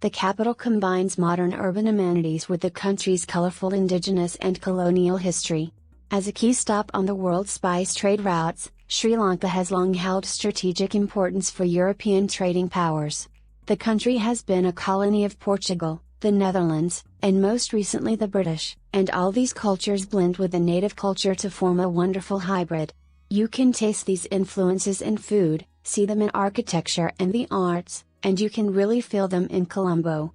The capital combines modern urban amenities with the country's colorful indigenous and colonial history. As a key stop on the world's spice trade routes, Sri Lanka has long held strategic importance for European trading powers. The country has been a colony of Portugal, the Netherlands, and most recently the British, and all these cultures blend with the native culture to form a wonderful hybrid. You can taste these influences in food, see them in architecture and the arts, and you can really feel them in Colombo.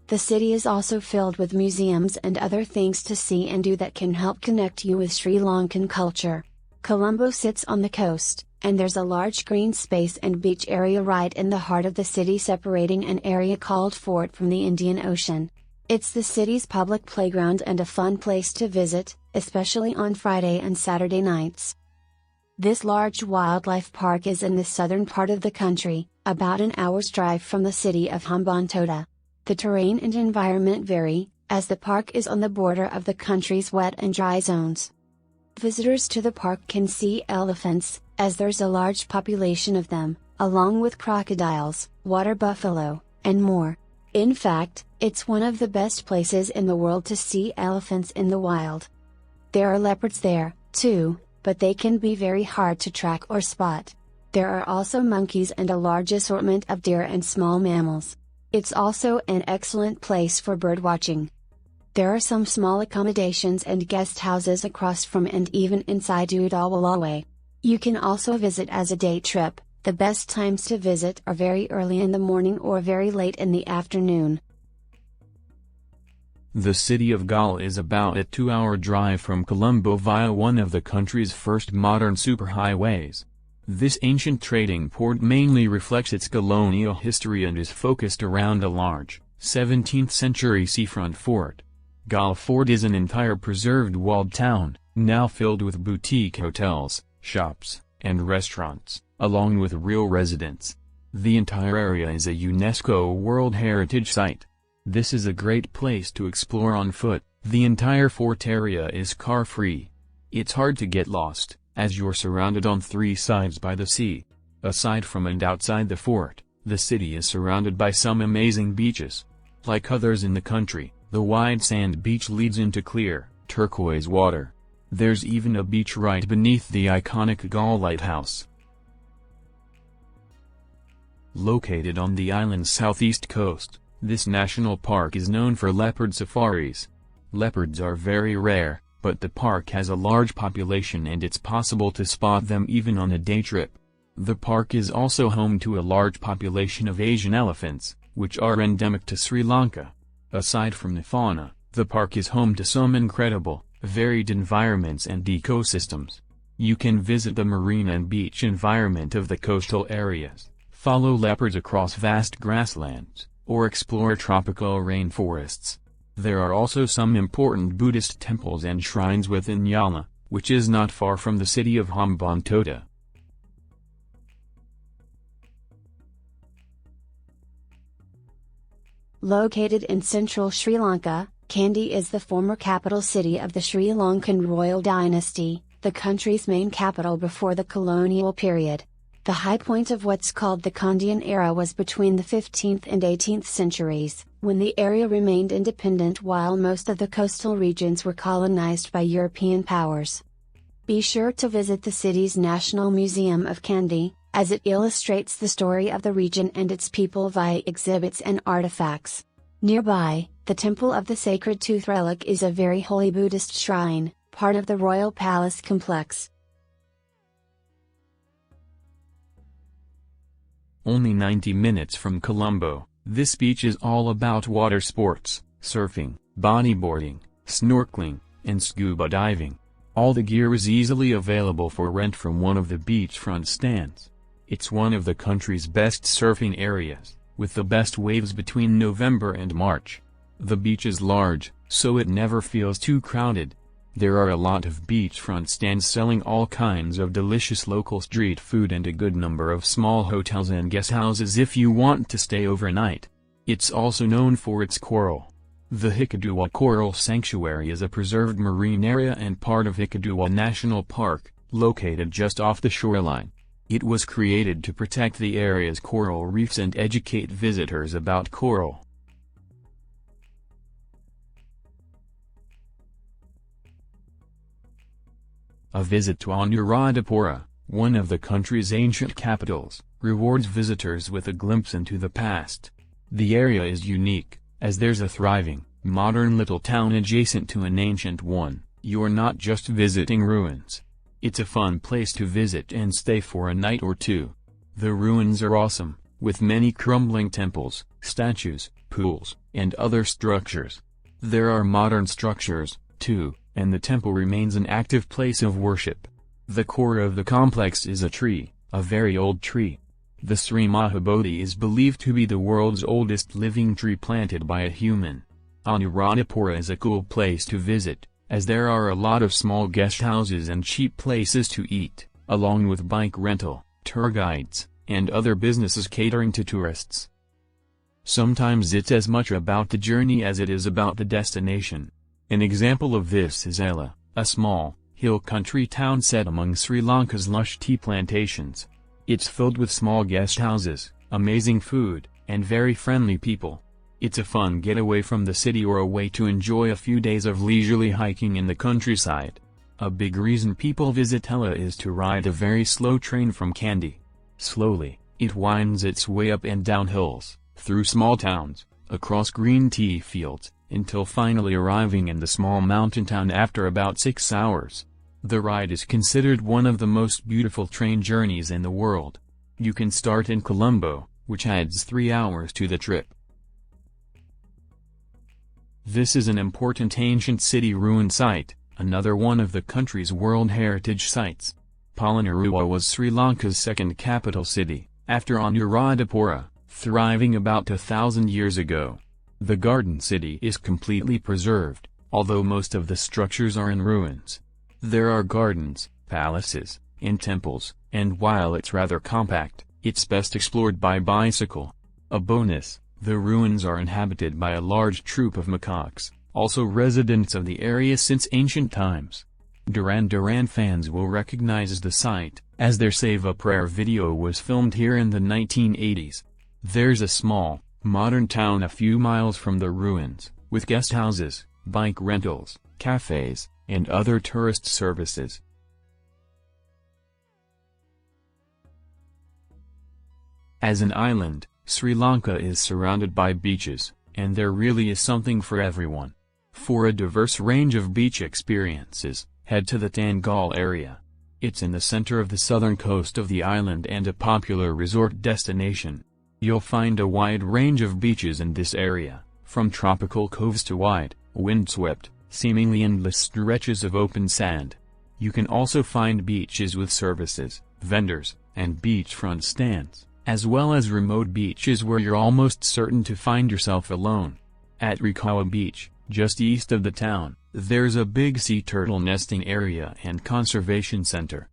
The city is also filled with museums and other things to see and do that can help connect you with Sri Lankan culture. Colombo sits on the coast, and there's a large green space and beach area right in the heart of the city separating an area called Fort from the Indian Ocean. It's the city's public playground and a fun place to visit, especially on Friday and Saturday nights. This large wildlife park is in the southern part of the country, about an hour's drive from the city of Hambantota. The terrain and environment vary, as the park is on the border of the country's wet and dry zones. Visitors to the park can see elephants, as there's a large population of them, along with crocodiles, water buffalo, and more. In fact, it's one of the best places in the world to see elephants in the wild. There are leopards there, too, but they can be very hard to track or spot. There are also monkeys and a large assortment of deer and small mammals. It's also an excellent place for birdwatching. There are some small accommodations and guest houses across from and even inside Udawalawe. You can also visit as a day trip. The best times to visit are very early in the morning or very late in the afternoon. The city of Galle is about a 2-hour drive from Colombo via one of the country's first modern superhighways. This ancient trading port mainly reflects its colonial history and is focused around a large, 17th-century seafront fort. Galle Fort is an entire preserved walled town, now filled with boutique hotels, shops, and restaurants, along with real residents. The entire area is a UNESCO World Heritage Site. This is a great place to explore on foot. The entire fort area is car-free. It's hard to get lost, as you're surrounded on 3 sides by the sea. Aside from and outside the fort, the city is surrounded by some amazing beaches. Like others in the country, the wide sand beach leads into clear, turquoise water. There's even a beach right beneath the iconic Galle Lighthouse. Located on the island's southeast coast, this national park is known for leopard safaris. Leopards are very rare, but the park has a large population and it's possible to spot them even on a day trip. The park is also home to a large population of Asian elephants, which are endemic to Sri Lanka. Aside from the fauna, the park is home to some incredible, varied environments and ecosystems. You can visit the marine and beach environment of the coastal areas, follow leopards across vast grasslands, or explore tropical rainforests. There are also some important Buddhist temples and shrines within Yala, which is not far from the city of Hambantota. Located in central Sri Lanka, Kandy is the former capital city of the Sri Lankan royal dynasty, the country's main capital before the colonial period. The high point of what's called the Kandyan era was between the 15th and 18th centuries, when the area remained independent while most of the coastal regions were colonized by European powers. Be sure to visit the city's National Museum of Kandy, as it illustrates the story of the region and its people via exhibits and artifacts. Nearby, the Temple of the Sacred Tooth Relic is a very holy Buddhist shrine, part of the Royal Palace complex. Only 90 minutes from Colombo, this beach is all about water sports, surfing, bodyboarding, snorkeling, and scuba diving. All the gear is easily available for rent from one of the beachfront stands. It's one of the country's best surfing areas, with the best waves between November and March. The beach is large, so it never feels too crowded. There are a lot of beachfront stands selling all kinds of delicious local street food and a good number of small hotels and guest houses if you want to stay overnight. It's also known for its coral. The Hikaduwa Coral Sanctuary is a preserved marine area and part of Hikaduwa National Park, located just off the shoreline. It was created to protect the area's coral reefs and educate visitors about coral. A visit to Anuradhapura, one of the country's ancient capitals, rewards visitors with a glimpse into the past. The area is unique, as there's a thriving, modern little town adjacent to an ancient one. You're not just visiting ruins. It's a fun place to visit and stay for a night or two. The ruins are awesome, with many crumbling temples, statues, pools, and other structures. There are modern structures, too, and the temple remains an active place of worship. The core of the complex is a tree, a very old tree. The Sri Mahabodhi is believed to be the world's oldest living tree planted by a human. Anuradhapura is a cool place to visit, as there are a lot of small guest houses and cheap places to eat, along with bike rental, tour guides, and other businesses catering to tourists. Sometimes it's as much about the journey as it is about the destination. An example of this is Ela, a small, hill country town set among Sri Lanka's lush tea plantations. It's filled with small guest houses, amazing food, and very friendly people. It's a fun getaway from the city or a way to enjoy a few days of leisurely hiking in the countryside. A big reason people visit Ela is to ride a very slow train from Kandy. Slowly, it winds its way up and down hills, through small towns, across green tea fields, until finally arriving in the small mountain town after about 6 hours. The ride is considered one of the most beautiful train journeys in the world. You can start in Colombo, which adds 3 hours to the trip. This is an important ancient city ruin site, another one of the country's World Heritage Sites. Polonnaruwa was Sri Lanka's second capital city, after Anuradhapura, thriving about 1,000 years ago. The garden city is completely preserved, although most of the structures are in ruins. There are gardens, palaces, and temples, and while it's rather compact, it's best explored by bicycle. A bonus, the ruins are inhabited by a large troop of macaques, also residents of the area since ancient times. Duran Duran fans will recognize the site, as their Save a Prayer video was filmed here in the 1980s. There's a small, modern town a few miles from the ruins, with guest houses, bike rentals, cafes, and other tourist services. As an island, Sri Lanka is surrounded by beaches, and there really is something for everyone. For a diverse range of beach experiences, head to the Tangal area. It's in the center of the southern coast of the island and a popular resort destination. You'll find a wide range of beaches in this area, from tropical coves to wide, windswept, seemingly endless stretches of open sand. You can also find beaches with services, vendors, and beachfront stands, as well as remote beaches where you're almost certain to find yourself alone. At Rikawa Beach, just east of the town, there's a big sea turtle nesting area and conservation center.